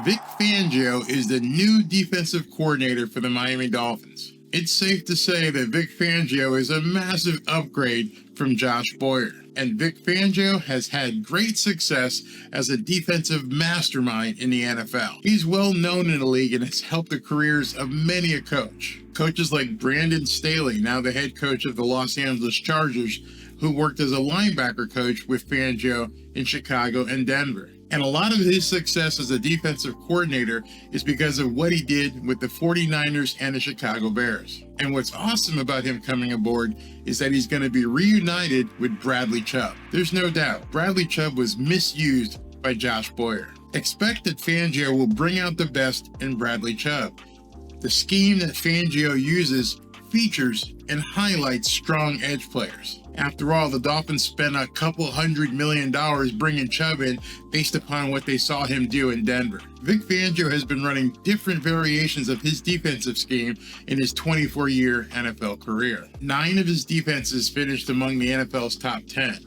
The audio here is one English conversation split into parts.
Vic Fangio is the new defensive coordinator for the Miami Dolphins. It's safe to say that Vic Fangio is a massive upgrade from Josh Boyer, and Vic Fangio has had great success as a defensive mastermind in the NFL. He's well known in the league and has helped the careers of many a coach. Coaches like Brandon Staley, now the head coach of the Los Angeles Chargers, who worked as a linebacker coach with Fangio in Chicago and Denver. And a lot of his success as a defensive coordinator is because of what he did with the 49ers and the Chicago Bears. And what's awesome about him coming aboard is that he's going to be reunited with Bradley Chubb. There's no doubt, Bradley Chubb was misused by Josh Boyer. Expect that Fangio will bring out the best in Bradley Chubb. The scheme that Fangio uses features and highlights strong edge players. After all, the Dolphins spent a couple $100 million bringing Chubb in based upon what they saw him do in Denver. Vic Fangio has been running different variations of his defensive scheme in his 24-year NFL career. 9 of his defenses finished among the NFL's top 10.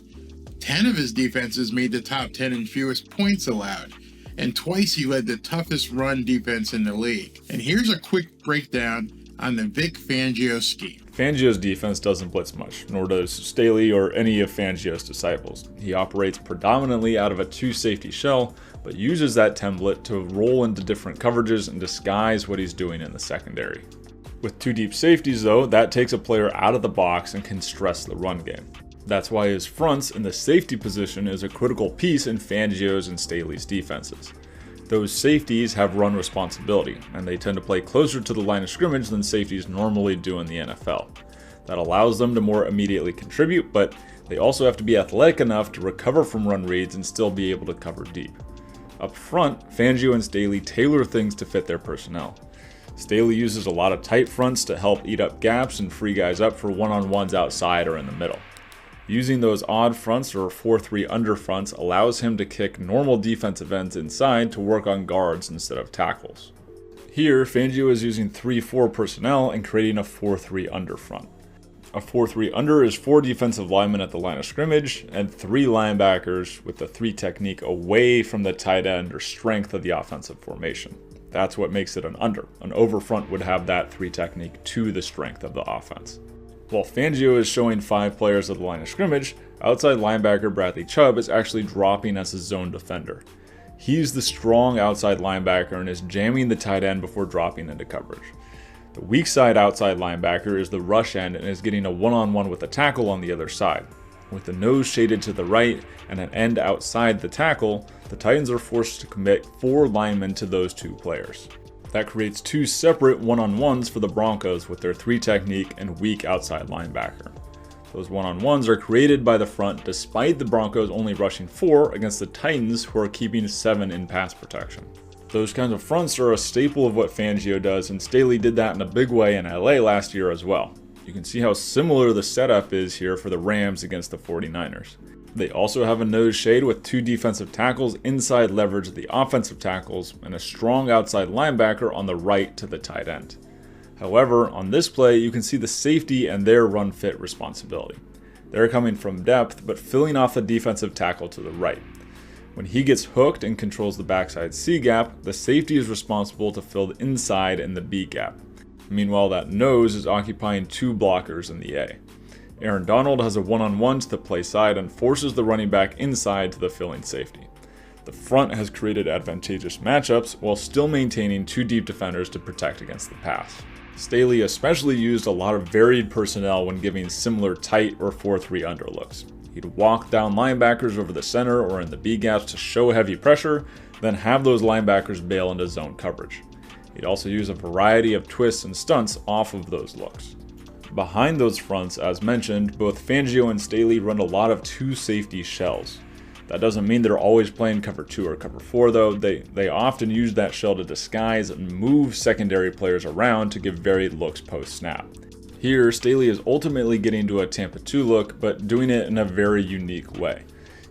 10 of his defenses made the top 10 in fewest points allowed. And twice he led the toughest run defense in the league. And here's a quick breakdown on the Vic Fangio scheme. Fangio's defense doesn't blitz much, nor does Staley or any of Fangio's disciples. He operates predominantly out of a 2-safety shell, but uses that template to roll into different coverages and disguise what he's doing in the secondary. With 2 deep safeties though, that takes a player out of the box and can stress the run game. That's why his fronts in the safety position is a critical piece in Fangio's and Staley's defenses. Those safeties have run responsibility, and they tend to play closer to the line of scrimmage than safeties normally do in the NFL. That allows them to more immediately contribute, but they also have to be athletic enough to recover from run reads and still be able to cover deep. Up front, Fangio and Staley tailor things to fit their personnel. Staley uses a lot of tight fronts to help eat up gaps and free guys up for one-on-ones outside or in the middle. Using those odd fronts or 4-3 under fronts allows him to kick normal defensive ends inside to work on guards instead of tackles. Here, Fangio is using 3-4 personnel and creating a 4-3 under front. A 4-3 under is 4 defensive linemen at the line of scrimmage and 3 linebackers with the 3 technique away from the tight end or strength of the offensive formation. That's what makes it an under. An over front would have that 3 technique to the strength of the offense. While Fangio is showing 5 players at the line of scrimmage, outside linebacker Bradley Chubb is actually dropping as a zone defender. He's the strong outside linebacker and is jamming the tight end before dropping into coverage. The weak side outside linebacker is the rush end and is getting a one-on-one with a tackle on the other side. With the nose shaded to the right and an end outside the tackle, the Titans are forced to commit 4 linemen to those 2 players. That creates 2 separate one-on-ones for the Broncos with their 3 technique and weak outside linebacker. Those one-on-ones are created by the front despite the Broncos only rushing 4 against the Titans, who are keeping 7 in pass protection. Those kinds of fronts are a staple of what Fangio does, and Staley did that in a big way in LA last year as well. You can see how similar the setup is here for the Rams against the 49ers. They also have a nose shade with 2 defensive tackles inside leverage the offensive tackles and a strong outside linebacker on the right to the tight end. However, on this play, you can see the safety and their run fit responsibility. They're coming from depth, but filling off the defensive tackle to the right. When he gets hooked and controls the backside C gap, the safety is responsible to fill the inside and the B gap. Meanwhile, that nose is occupying 2 blockers in the A. Aaron Donald has a one-on-one to the play side and forces the running back inside to the filling safety. The front has created advantageous matchups while still maintaining 2 deep defenders to protect against the pass. Staley especially used a lot of varied personnel when giving similar tight or 4-3 under looks. He'd walk down linebackers over the center or in the B gaps to show heavy pressure, then have those linebackers bail into zone coverage. He'd also use a variety of twists and stunts off of those looks. Behind those fronts, as mentioned, both Fangio and Staley run a lot of 2 safety shells. That doesn't mean they're always playing cover 2 or cover 4 though. They often use that shell to disguise and move secondary players around to give varied looks post-snap. Here, Staley is ultimately getting to a Tampa 2 look, but doing it in a very unique way.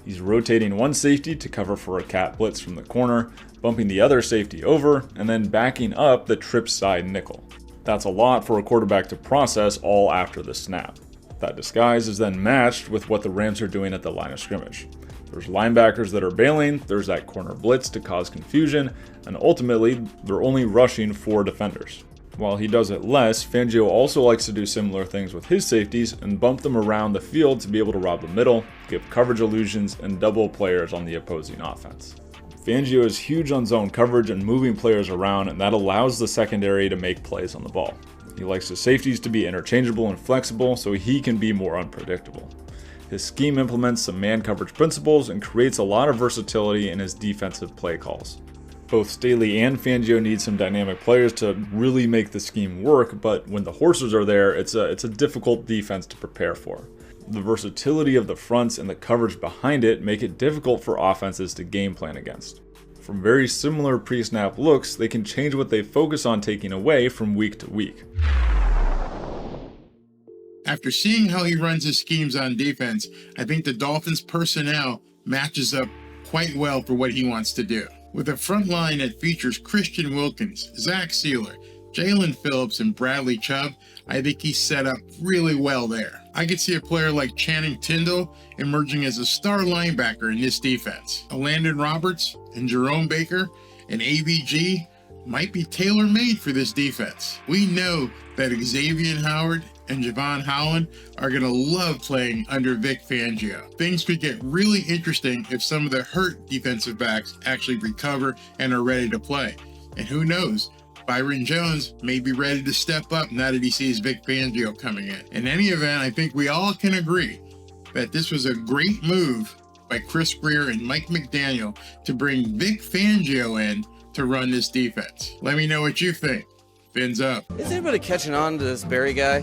He's rotating one safety to cover for a cat blitz from the corner, bumping the other safety over, and then backing up the trip side nickel. That's a lot for a quarterback to process all after the snap. That disguise is then matched with what the Rams are doing at the line of scrimmage. There's linebackers that are bailing, there's that corner blitz to cause confusion, and ultimately, they're only rushing 4 defenders. While he does it less, Fangio also likes to do similar things with his safeties and bump them around the field to be able to rob the middle, give coverage illusions, and double players on the opposing offense. Fangio is huge on zone coverage and moving players around, and that allows the secondary to make plays on the ball. He likes his safeties to be interchangeable and flexible so he can be more unpredictable. His scheme implements some man coverage principles and creates a lot of versatility in his defensive play calls. Both Staley and Fangio need some dynamic players to really make the scheme work, but when the horses are there, it's a difficult defense to prepare for. The versatility of the fronts and the coverage behind it make it difficult for offenses to game plan against. From very similar pre-snap looks, they can change what they focus on taking away from week to week. After seeing how he runs his schemes on defense, I think the Dolphins' personnel matches up quite well for what he wants to do. With a front line that features Christian Wilkins, Zach Sealer, Jalen Phillips, and Bradley Chubb, I think he's set up really well there. I could see a player like Channing Tindall emerging as a star linebacker in this defense. Landon Roberts and Jerome Baker and AVG might be tailor-made for this defense. We know that Xavier Howard and Javon Holland are going to love playing under Vic Fangio. Things could get really interesting if some of the hurt defensive backs actually recover and are ready to play. And who knows, Byron Jones may be ready to step up now that he sees Vic Fangio coming in. In any event, I think we all can agree that this was a great move by Chris Greer and Mike McDaniel to bring Vic Fangio in to run this defense. Let me know what you think. Fins up. Is anybody catching on to this Barry guy?